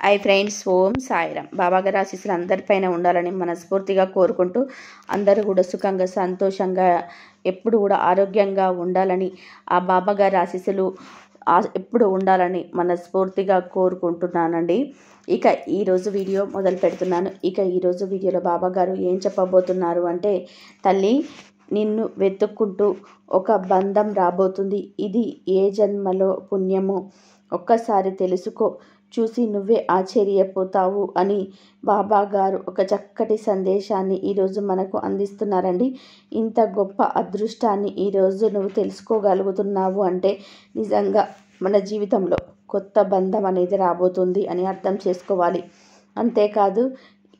Hi friends, ఓం సాయిరామ్. బాబాగారి ఆశీస్సులు అందరిపైన ఉండాలని మనస్ఫూర్తిగా కోరుకుంటూ అందరూ కూడా సుఖంగా సంతోషంగా ఎప్పుడు కూడా ఆరోగ్యంగా ఉండాలని ఆ బాబాగారి ఆశీస్సులు ఎప్పుడు ఉండాలని మనస్ఫూర్తిగా కోరుకుంటున్నానండి. ఇక ఈరోజు వీడియో మొదలు పెడుతున్నాను. ఇక ఈరోజు వీడియోలో బాబాగారు ఏం చెప్పబోతున్నారు అంటే, తల్లి నిన్ను వెతుక్కుంటూ ఒక బంధం రాబోతుంది. ఇది ఏ జన్మలో పుణ్యమో ఒక్కసారి తెలుసుకో, చూసి నువ్వే ఆశ్చర్యపోతావు అని బాబాగారు ఒక చక్కటి సందేశాన్ని ఈరోజు మనకు అందిస్తున్నారండి. ఇంత గొప్ప అదృష్టాన్ని ఈరోజు నువ్వు తెలుసుకోగలుగుతున్నావు అంటే నిజంగా మన జీవితంలో కొత్త బంధం అనేది రాబోతుంది అని అర్థం చేసుకోవాలి. అంతేకాదు,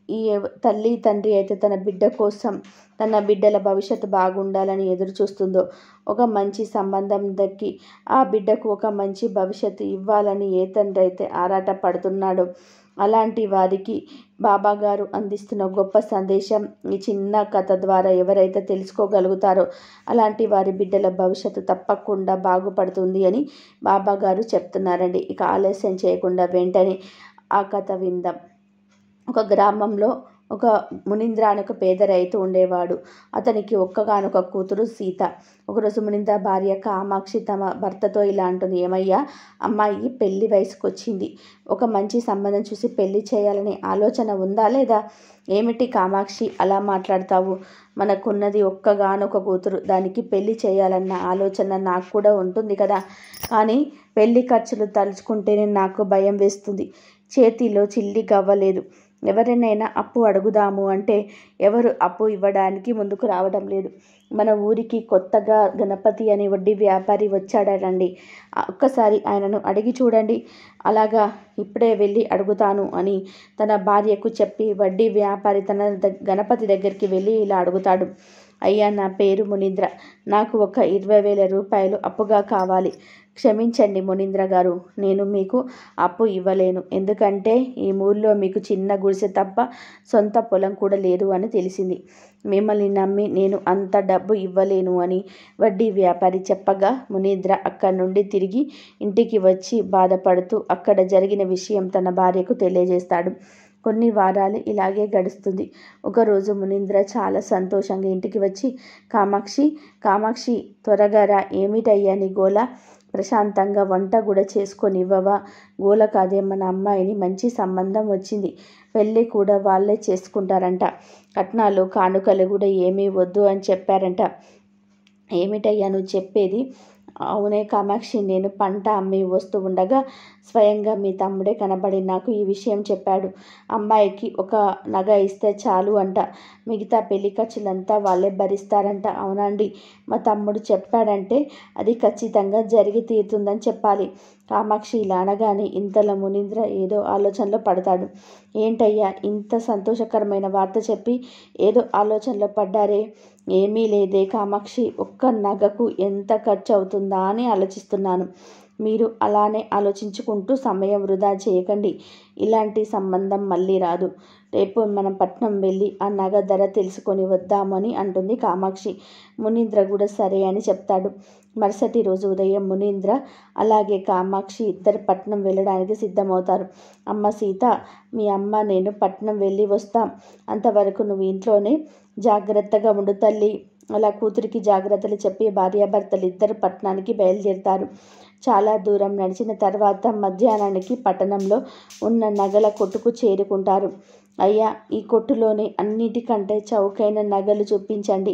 ఈ తల్లి తండ్రి అయితే తన బిడ్డ కోసం, తన బిడ్డల భవిష్యత్తు బాగుండాలని ఎదురు చూస్తుందో, ఒక మంచి సంబంధం దక్కి ఆ బిడ్డకు ఒక మంచి భవిష్యత్తు ఇవ్వాలని ఏ తండ్రి అయితే ఆరాట పడుతున్నాడో, అలాంటి వారికి బాబాగారు అందిస్తున్న గొప్ప సందేశం ఈ చిన్న కథ ద్వారా ఎవరైతే తెలుసుకోగలుగుతారో అలాంటి వారి బిడ్డల భవిష్యత్తు తప్పకుండా బాగుపడుతుంది అని బాబాగారు చెప్తున్నారండి. ఇక ఆలస్యం చేయకుండా వెంటనే ఆ కథ విందాం. ఒక గ్రామంలో ఒక మునీంద్ర అనే ఒక పేద రైతు ఉండేవాడు. అతనికి ఒక్కగానొక కూతురు సీత. ఒకరోజు మునీంద్ర భార్య కామాక్షి తమ భర్తతో ఇలా అంటుంది, ఏమయ్యా, అమ్మాయి పెళ్లి వయసుకు వచ్చింది. ఒక మంచి సంబంధం చూసి పెళ్లి చేయాలనే ఆలోచన ఉందా లేదా? ఏమిటి కామాక్షి అలా మాట్లాడతావు? మనకున్నది ఒక్కగానొక కూతురు, దానికి పెళ్లి చేయాలన్న ఆలోచన నాకు కూడా ఉంటుంది కదా. కానీ పెళ్లి ఖర్చులు తలుచుకుంటేనే నాకు భయం వేస్తుంది. చేతిలో చిల్లి గవ్వలేదు. ఎవరినైనా అప్పు అడుగుదాము అంటే ఎవరు అప్పు ఇవ్వడానికి ముందుకు రావడం లేదు. మన ఊరికి కొత్తగా గణపతి అనే వడ్డీ వ్యాపారి వచ్చాడనండి. ఒక్కసారి ఆయనను అడిగి చూడండి. అలాగా ఇప్పుడే వెళ్ళి అడుగుతాను అని తన భార్యకు చెప్పి వడ్డీ వ్యాపారి తన గణపతి దగ్గరికి వెళ్ళి ఇలా అడుగుతాడు. అయ్యా, నా పేరు మునీంద్ర. నాకు ఒక 20,000 రూపాయలు అప్పుగా కావాలి. క్షమించండి మునీంద్ర గారు, నేను మీకు అప్పు ఇవ్వలేను. ఎందుకంటే ఈ ఊళ్ళో మీకు చిన్న గుడిసె తప్ప సొంత పొలం కూడా లేదు అని తెలిసింది. మిమ్మల్ని నమ్మి నేను అంత డబ్బు ఇవ్వలేను అని వడ్డీ వ్యాపారి చెప్పగా మునీంద్ర అక్కడి నుండి తిరిగి ఇంటికి వచ్చి బాధపడుతూ అక్కడ జరిగిన విషయం తన భార్యకు తెలియజేస్తాడు. కొన్ని వారాలు ఇలాగే గడుస్తుంది. ఒకరోజు మునీంద్ర చాలా సంతోషంగా ఇంటికి వచ్చి, కామాక్షి కామాక్షి త్వరగా రా, ఏమిటయ్యా నీ గోల? ప్రశాంతంగా వంట కూడా చేసుకొని ఇవ్వవా? గోల కాదే, మన అమ్మాయిని మంచి సంబంధం వచ్చింది. పెళ్ళి కూడా వాళ్ళే చేసుకుంటారంట. కట్నాలు కానుకలు కూడా ఏమీ వద్దు అని చెప్పారంట. ఏమిటయ్యా నువ్వు చెప్పేది? అవునే కామాక్షి, నేను పంట అమ్మి వస్తూ ఉండగా స్వయంగా మీ తమ్ముడే కనబడి నాకు ఈ విషయం చెప్పాడు. అమ్మాయికి ఒక నగ ఇస్తే చాలు అంట. మిగతా పెళ్లి ఖర్చులంతా వాళ్ళే భరిస్తారంట. అవునండి, మా తమ్ముడు చెప్పాడంటే అది ఖచ్చితంగా జరిగి తీరుతుందని చెప్పాలి. కామాక్షి ఇలా అనగానే ఇంతలో మునీంద్ర ఏదో ఆలోచనలో పడతాడు. ఏంటయ్యా, ఇంత సంతోషకరమైన వార్త చెప్పి ఏదో ఆలోచనలో పడ్డారే? ఏమీ లేదే కామాక్షి, ఒక్క నగకు ఎంత ఖర్చు అవుతుందా అని ఆలోచిస్తున్నాను. మీరు అలానే ఆలోచించుకుంటూ సమయం వృధా చేయకండి. ఇలాంటి సంబంధం మళ్ళీ రాదు. రేపు మనం పట్నం వెళ్ళి ఆ నగ ధర తెలుసుకొని వద్దామని అంటుంది కామాక్షి. మునీంద్ర కూడా సరే అని చెప్తాడు. మరుసటి రోజు ఉదయం మునీంద్ర అలాగే కామాక్షి ఇద్దరు పట్నం వెళ్ళడానికి సిద్ధమవుతారు. అమ్మ సీత, మీ అమ్మ నేను పట్నం వెళ్ళి వస్తాం. అంతవరకు నువ్వు ఇంట్లోనే జాగ్రత్తగా ఉండు తల్లి. అలా కూతురికి జాగ్రత్తలు చెప్పి భార్యాభర్తలు ఇద్దరు పట్టణానికి బయలుదేరుతారు. చాలా దూరం నడిచిన తర్వాత మధ్యాహ్నానికి పట్టణంలో ఉన్న నగల కొట్టుకు చేరుకుంటారు. అయ్యా, ఈ కొట్టులోని అన్నిటికంటే చౌకైన నగలు చూపించండి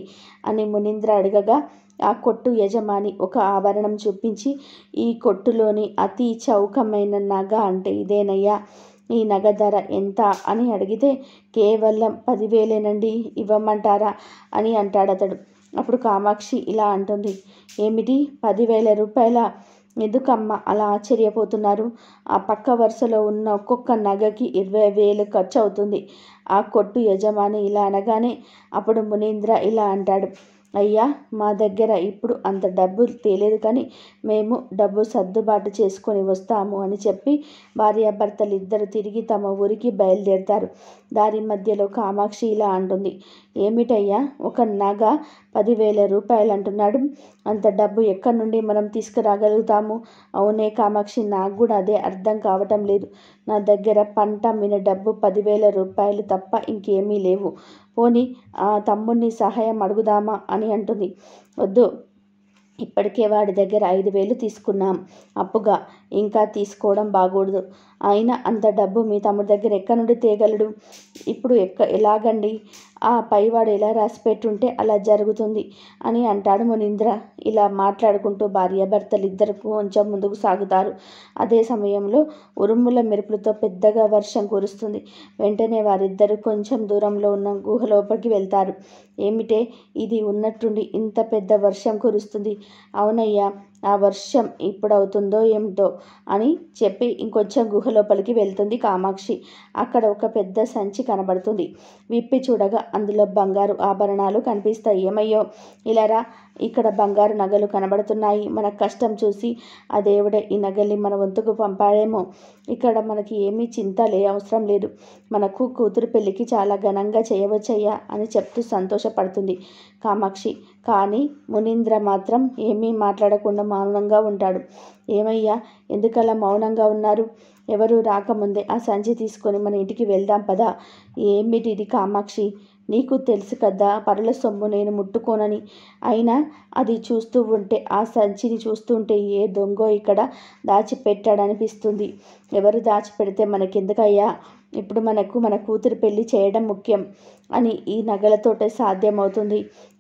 అని మునీంద్ర అడగగా ఆ కొట్టు యజమాని ఒక ఆభరణం చూపించి, ఈ కొట్టులోని అతి చౌకమైన నగ అంటే ఇదేనయ్యా. ఈ నగ ధర ఎంత అని అడిగితే కేవలం 10,000నండి, ఇవ్వమంటారా అని అంటాడు అతడు. అప్పుడు కామాక్షి ఇలా అంటుంది, ఏమిటి 10,000 రూపాయల? ఎందుకమ్మా అలా ఆశ్చర్యపోతున్నారు? ఆ పక్క వరుసలో ఉన్న ఒక్కొక్క నగకి 20,000 ఖర్చు అవుతుంది. ఆ కొట్టు యజమాని ఇలా అనగానే అప్పుడు మునీంద్ర ఇలా అంటాడు, అయ్యా, మా దగ్గర ఇప్పుడు అంత డబ్బు తేలేదు, కానీ మేము డబ్బు సర్దుబాటు చేసుకొని వస్తాము అని చెప్పి భార్యాభర్తలు ఇద్దరు తిరిగి తమ ఊరికి బయలుదేరుతారు. దారి మధ్యలో కామాక్షి ఇలా అంటుంది, ఏమిటయ్యా, ఒక నగ 10,000 రూపాయలు అంటున్నాడు. అంత డబ్బు ఎక్కడి నుండి మనం తీసుకురాగలుగుతాము? అవునే కామాక్షి, నాకు కూడా అదే అర్థం కావటం లేదు. నా దగ్గర పంట అమ్మిన డబ్బు 10,000 రూపాయలు తప్ప ఇంకేమీ లేవు. పోనీ ఆ తమ్ముణ్ణి సహాయం అడుగుదామా అని అంటుంది. వద్దు, ఇప్పటికే వాడి దగ్గర 5,000 తీసుకున్నాం అప్పుగా, ఇంకా తీసుకోవడం బాగోదు. అయినా అంత డబ్బు మీ తమ్ముడి దగ్గర ఎక్కడి నుండి తేగలడు? ఇప్పుడు ఎలాగండి? ఆ పైవాడు ఎలా రాసి పెట్టుంటే అలా జరుగుతుంది అని అంటాడు మునీంద్ర. ఇలా మాట్లాడుకుంటూ భార్యాభర్తలిద్దరు కొంచెం ముందుకు సాగుతారు. అదే సమయంలో ఉరుముల మెరుపులతో పెద్దగా వర్షం కురుస్తుంది. వెంటనే వారిద్దరూ కొంచెం దూరంలో ఉన్న గుహ లోపలికి వెళ్తారు. ఏమిటే ఇది, ఉన్నట్టుండి ఇంత పెద్ద వర్షం కురుస్తుంది? అవునయ్యా, ఆ వర్షం ఇప్పుడవుతుందో ఏమిటో అని చెప్పి ఇంకొంచెం గుహ లోపలికి వెళ్తుంది కామాక్షి. అక్కడ ఒక పెద్ద సంచి కనబడుతుంది. విప్పి చూడగా అందులో బంగారు ఆభరణాలు కనిపిస్తాయి. ఏమయ్యో, ఇలారా, ఇక్కడ బంగారు నగలు కనబడుతున్నాయి. మన కష్టం చూసి ఆ దేవుడే ఈ నగల్ని మన వంతుకు పంపాడేమో. ఇక్కడ మనకి ఏమీ చింత అవసరం లేదు. మనకు కూతురు పెళ్ళికి చాలా ఘనంగా చేయవచ్చయ్యా అని చెప్తూ సంతోషపడుతుంది కామాక్షి. కానీ మునీంద్ర మాత్రం ఏమీ మాట్లాడకుండా మౌనంగా ఉంటాడు. ఏమయ్యా, ఎందుకలా మౌనంగా ఉన్నారు? ఎవరు రాకముందే ఆ సంచి తీసుకొని మన ఇంటికి వెళ్దాం పదా. ఏమిటిది కామాక్షి? నీకు తెలుసు కదా పరుల సొమ్ము నేను ముట్టుకోనని. అయినా అది చూస్తూ ఉంటే, ఆ సంచిని చూస్తుంటే ఏ దొంగో ఇక్కడ దాచిపెట్టాడనిపిస్తుంది. ఎవరు దాచిపెడితే మనకెందుకయ్యా? ఇప్పుడు మనకు మన కూతురు పెళ్లి చేయడం ముఖ్యం అని ఈ నగలతోటే సాధ్యమవుతుంది.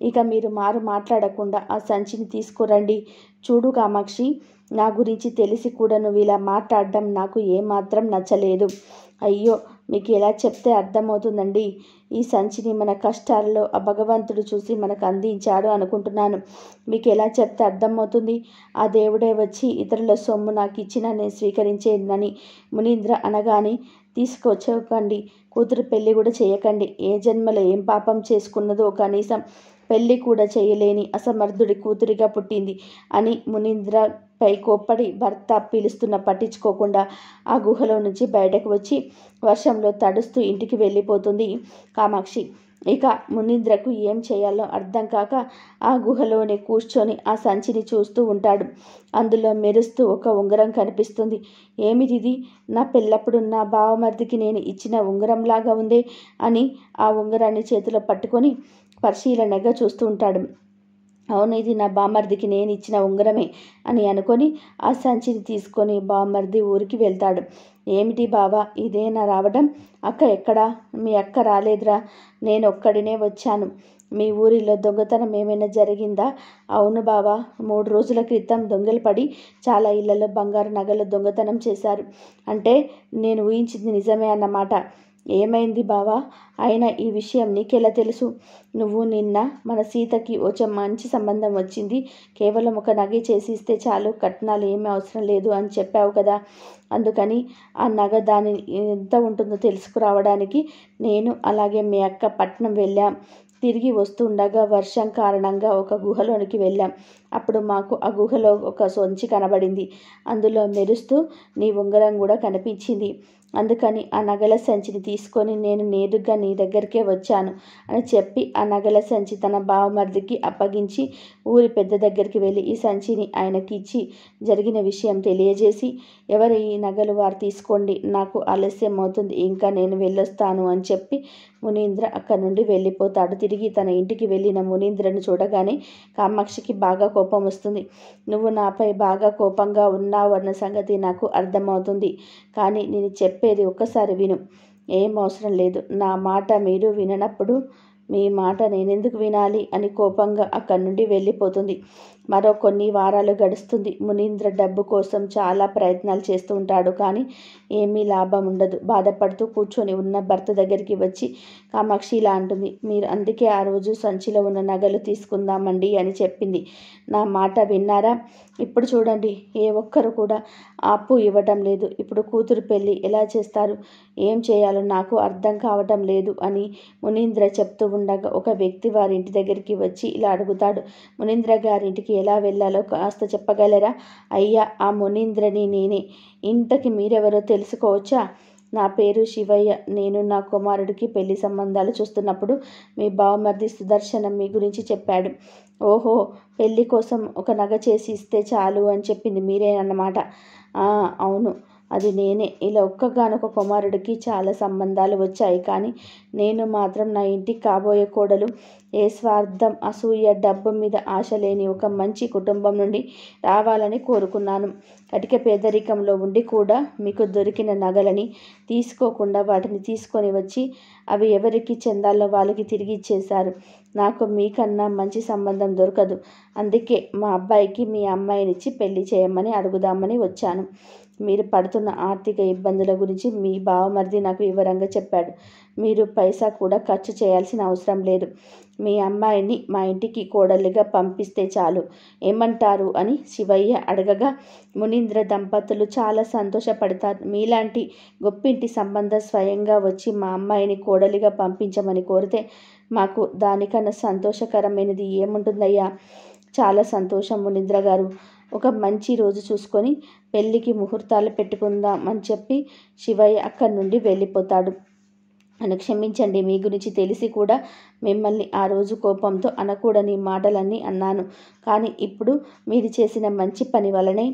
ఇక మీరు మాట్లాడకుండా ఆ సంచిని తీసుకురండి. చూడు కామాక్షి, నా గురించి తెలిసి కూడా నువ్వు ఇలా మాట్లాడడం నాకు ఏమాత్రం నచ్చలేదు. అయ్యో, మీకు ఎలా చెప్తే అర్థమవుతుందండి? ఈ సంచిని మన కష్టాల్లో ఆ భగవంతుడు చూసి మనకు అందించాడు అనుకుంటున్నాను. మీకు ఎలా చెప్తే అర్థమవుతుంది? ఆ దేవుడే వచ్చి ఇతరుల సొమ్ము నాకు ఇచ్చినా నేను స్వీకరించేనని మునీంద్ర అనగానే, తీసుకొచ్చకండి, కూతురు పెళ్ళి కూడా చేయకండి. ఏ జన్మలో ఏం పాపం చేసుకున్నదో, కనీసం పెళ్ళి కూడా చేయలేని అసమర్థుడి కూతురిగా పుట్టింది అని మునీంద్రపై కోప్పడి భర్త పిలుస్తున్న పట్టించుకోకుండా ఆ గుహలో నుంచి బయటకు వచ్చి వర్షంలో తడుస్తూ ఇంటికి వెళ్ళిపోతుంది కామాక్షి. ఇక మునీంద్రకు ఏం చేయాలో అర్థం కాక ఆ గుహలోనే కూర్చొని ఆ సంచిని చూస్తూ ఉంటాడు. అందులో మెరుస్తూ ఒక ఉంగరం కనిపిస్తుంది. ఏమిటిది? నా పెళ్ళప్పుడు నా బావమరిదికి నేను ఇచ్చిన ఉంగరంలాగా ఉందే అని ఆ ఉంగరాన్ని చేతిలో పట్టుకొని పరిశీలనగా చూస్తూ ఉంటాడు. అవును, ఇది నా బామర్దికి నేను ఇచ్చిన ఉంగరమే అని అనుకొని ఆ సంచిని తీసుకొని బామర్ది ఊరికి వెళ్తాడు. ఏమిటి బావా, ఇదేనా రావడం? అక్క ఎక్కడా? మీ అక్క రాలేదురా, నేను ఒక్కడినే వచ్చాను. మీ ఊరిలో దొంగతనం ఏమైనా జరిగిందా? అవును బావా, 3 రోజుల క్రితం దొంగలు పడి చాలా ఇళ్లలో బంగారు నగలు దొంగతనం చేశారు. అంటే నేను ఊహించింది నిజమే అన్నమాట. ఏమైంది బావా? అయినా ఈ విషయం నీకెలా తెలుసు? నువ్వు నిన్న మన సీతకి మంచి సంబంధం వచ్చింది, కేవలం ఒక నగ చేసి ఇస్తే చాలు, కట్నాలు ఏమీ అవసరం లేదు అని చెప్పావు కదా. అందుకని ఆ నగ దాని ఎంత ఉంటుందో తెలుసుకురావడానికి నేను అలాగే మీ అక్క పట్నం వెళ్ళాం. తిరిగి వస్తుండగా వర్షం కారణంగా ఒక గుహలోనికి వెళ్ళాం. అప్పుడు మాకు ఆ గుహలో ఒక సంచి కనబడింది. అందులో మెరుస్తూ నీ ఉంగరం కూడా కనిపించింది. అందుకని ఆ నగల సంచిని తీసుకొని నేను నేరుగా నీ దగ్గరికే వచ్చాను అని చెప్పి ఆ నగల సంచి తన బావమరిదికి అప్పగించి ఊరి పెద్ద దగ్గరికి వెళ్ళి ఈ సంచిని ఆయనకి ఇచ్చి జరిగిన విషయం తెలియజేసి, ఎవరు ఈ నగలు వారు తీసుకోండి, నాకు ఆలస్యం అవుతుంది, ఇంకా నేను వెళ్ళొస్తాను అని చెప్పి మునీంద్ర అక్కడి నుండి వెళ్ళిపోతాడు. తిరిగి తన ఇంటికి వెళ్ళిన మునీంద్రను చూడగానే కామాక్షికి బాగా కోపం వస్తుంది. నువ్వు నాపై బాగా కోపంగా ఉన్నావు అన్న సంగతి నాకు అర్థమవుతుంది. కానీ నేను చెప్పేది ఒక్కసారి విను. ఏం అవసరం లేదు, నా మాట మీరు విననప్పుడు మీ మాట నేనెందుకు వినాలి అని కోపంగా అక్కడి నుండి వెళ్ళిపోతుంది. మరో కొన్ని వారాలు గడుస్తుంది. మునీంద్ర డబ్బు కోసం చాలా ప్రయత్నాలు చేస్తూ ఉంటాడు, కానీ ఏమీ లాభం ఉండదు. బాధపడుతూ కూర్చొని ఉన్న భర్త దగ్గరికి వచ్చి కామాక్షి ఇలా అంటుంది. మీరు అందుకే ఆ రోజు సంచిలో ఉన్న నగలు తీసుకుందామండి అని చెప్పింది. నా మాట విన్నారా? ఇప్పుడు చూడండి, ఏ ఒక్కరు కూడా అప్పు ఇవ్వటం లేదు. ఇప్పుడు కూతురు పెళ్ళి ఎలా చేస్తారు? ఏం చేయాలో నాకు అర్థం కావటం లేదు అని మునీంద్ర చెప్తూ ఉండగా ఒక వ్యక్తి వారి ఇంటి దగ్గరికి వచ్చి ఇలా అడుగుతాడు. మునీంద్ర గారింటికి ఎలా వెళ్ళాలో కాస్త చెప్పగలరా? అయ్యా, ఆ మునీంద్రని నేనే. ఇంతకి మీరెవరో తెలుసుకోవచ్చా? నా పేరు శివయ్య. నేను నా కుమారుడికి పెళ్లి సంబంధాలు చూస్తున్నప్పుడు మీ బావమరిది సుదర్శనం మీ గురించి చెప్పాడు. ఓహో, పెళ్లి కోసం ఒక నగ చేసి ఇస్తే చాలు అని చెప్పింది మీరేనన్నమాట. అవును, అది నేనే. ఇలా ఒక్కగానొక కుమారుడికి చాలా సంబంధాలు వచ్చాయి, కానీ నేను మాత్రం నా ఇంటికి కాబోయే కోడలు ఏ స్వార్థం, అసూయ, డబ్బు మీద ఆశ లేని ఒక మంచి కుటుంబం నుండి రావాలని కోరుకున్నాను. కటిక పేదరికంలో ఉండి కూడా మీకు దొరికిన నగలని తీసుకోకుండా వాటిని తీసుకొని వచ్చి అవి ఎవరికి చెందాలో వాళ్ళకి తిరిగి ఇచ్చేశారు. నాకు మీకన్నా మంచి సంబంధం దొరకదు. అందుకే మా అబ్బాయికి మీ అమ్మాయినిచ్చి పెళ్లి చేయమని అడుగుదామని వచ్చాను. మీరు పడుతున్న ఆర్థిక ఇబ్బందుల గురించి మీ బావమరిది నాకు వివరంగా చెప్పాడు. మీరు పైసా కూడా ఖర్చు చేయాల్సిన అవసరం లేదు. మీ అమ్మాయిని మా ఇంటికి కోడలిగా పంపిస్తే చాలు, ఏమంటారు అని శివయ్య అడగగా మునీంద్ర దంపతులు చాలా సంతోషపడతారు. మీలాంటి గొప్పింటి సంబంధం స్వయంగా వచ్చి మా అమ్మాయిని కోడలిగా పంపించమని కోరితే మాకు దానికన్నా సంతోషకరమైనది ఏముంటుందయ్యా? చాలా సంతోషం మునీంద్ర గారు. ఒక మంచి రోజు చూసుకొని పెళ్ళికి ముహూర్తాలు పెట్టుకుందాం అని చెప్పి శివయ్య అక్కడి నుండి వెళ్ళిపోతాడు. నన్ను క్షమించండి, మీ గురించి తెలిసి కూడా మిమ్మల్ని ఆ రోజు కోపంతో అనకూడని మాటలన్నీ అన్నాను. కానీ ఇప్పుడు మీరు చేసిన మంచి పని వల్లనే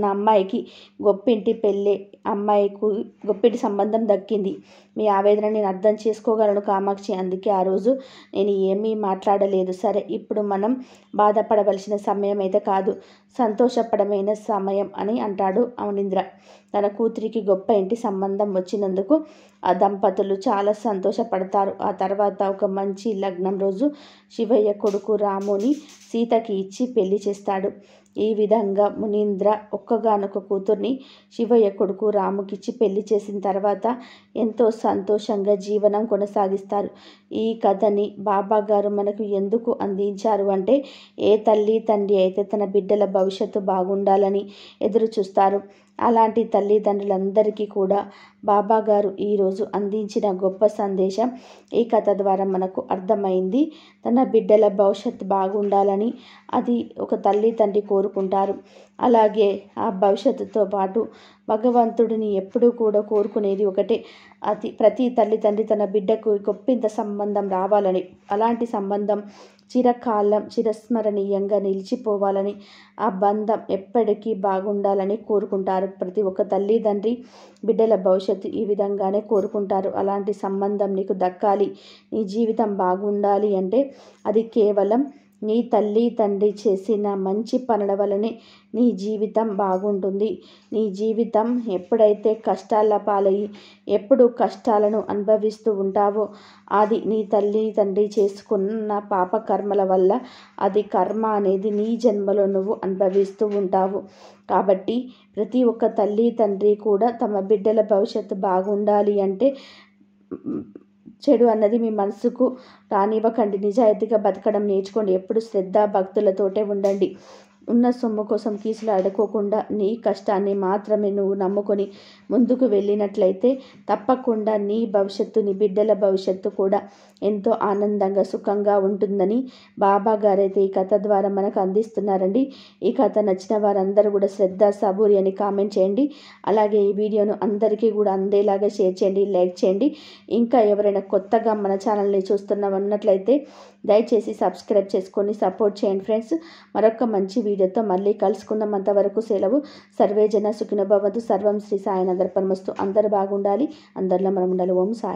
నా అమ్మాయికి గొప్పింటి పెళ్ళే, అమ్మాయికి గొప్పింటి సంబంధం దక్కింది. మీ ఆవేదన నేను అర్థం చేసుకోగలను కామాక్షి. అందుకే ఆ రోజు నేను ఏమీ మాట్లాడలేదు. సరే, ఇప్పుడు మనం బాధపడవలసిన సమయం అయితే కాదు, సంతోషపడమైన సమయం అని అంటాడు మునీంద్ర. తన కూతురికి గొప్ప ఇంటి సంబంధం వచ్చినందుకు ఆ దంపతులు చాలా సంతోషపడతారు. ఆ తర్వాత ఒక మంచి లగ్నం రోజు శివయ్య కొడుకు రాముని సీతకి ఇచ్చి పెళ్లి చేస్తాడు. ఈ విధంగా మునీంద్ర ఒక్కగానొక కూతుర్ని శివయ్య కొడుకు రాముకిచ్చి పెళ్లి చేసిన తర్వాత ఎంతో సంతోషంగా జీవనం కొనసాగిస్తారు. ఈ కథని బాబాగారు మనకు ఎందుకు అందించారు అంటే, ఏ తల్లి తండ్రి అయితే తన బిడ్డల భవిష్యత్తు బాగుండాలని ఎదురు చూస్తారు, అలాంటి తల్లిదండ్రులందరికీ కూడా బాబాగారు ఈరోజు అందించిన గొప్ప సందేశం ఈ కథ ద్వారా మనకు అర్థమైంది. తన బిడ్డల భవిష్యత్తు బాగుండాలని అది ఒక తల్లి తండ్రి కోరుకుంటారు. అలాగే ఆ భవిష్యత్తుతో పాటు భగవంతుడిని ఎప్పుడూ కూడా కోరుకునేది ఒకటే, ప్రతి తల్లి తండ్రి తన బిడ్డకు గొప్పింత సంబంధం రావాలని, అలాంటి సంబంధం చిరకాలం చిరస్మరణీయంగా నిలిచిపోవాలని, ఆ బంధం ఎప్పటికీ బాగుండాలని కోరుకుంటారు. ప్రతి ఒక్క తల్లి తండ్రి బిడ్డల భవిష్యత్తు ఈ విధంగానే కోరుకుంటారు. అలాంటి సంబంధం నీకు దక్కాలి, నీ జీవితం బాగుండాలి అంటే అది కేవలం నీ తల్లి తండ్రి చేసిన మంచి పనుల వల్లనే నీ జీవితం బాగుంటుంది. నీ జీవితం ఎప్పుడైతే కష్టాల పాలయ్యి ఎప్పుడు కష్టాలను అనుభవిస్తూ ఉంటావో అది నీ తల్లి తండ్రి చేసుకున్న పాప కర్మల వల్ల, అది కర్మ అనేది నీ జన్మలో నువ్వు అనుభవిస్తూ ఉంటావు. కాబట్టి ప్రతి ఒక్క తల్లి తండ్రి కూడా తమ బిడ్డల భవిష్యత్తు బాగుండాలి అంటే చెడు అన్నది మీ మనసుకు రానివ్వకండి. నిజాయితీగా బతకడం నేర్చుకోండి. ఎప్పుడు శ్రద్ధ భక్తులతోటే ఉండండి. ఉన్న సొమ్ము కోసం కీసులు అడుకోకుండా నీ కష్టాన్ని మాత్రమే నువ్వు నమ్ముకొని ముందుకు వెళ్ళినట్లయితే తప్పకుండా నీ భవిష్యత్తు, నీ బిడ్డల భవిష్యత్తు కూడా ఎంతో ఆనందంగా సుఖంగా ఉంటుందని బాబా గారైతే ఈ కథ ద్వారా మనకు అందిస్తున్నారండి. ఈ కథ నచ్చిన వారందరూ కూడా శ్రద్ధ సబూరి అని కామెంట్ చేయండి. అలాగే ఈ వీడియోను అందరికీ కూడా అందేలాగా షేర్ చేయండి, లైక్ చేయండి. ఇంకా ఎవరైనా కొత్తగా మన ఛానల్ని చూస్తున్నట్లయితే దయచేసి సబ్స్క్రైబ్ చేసుకొని సపోర్ట్ చేయండి ఫ్రెండ్స్. మరొక మంచి వీడియోతో మళ్ళీ కలుసుకుందాం. అంతవరకు సెలవు. సర్వే జన సుఖినో భవంతు. సర్వం శ్రీ సాయినాథ్ అర్పణమస్తు. అందరూ బాగుండాలి, అందరిలో మనం ఉండాలి. ఓం సాయి.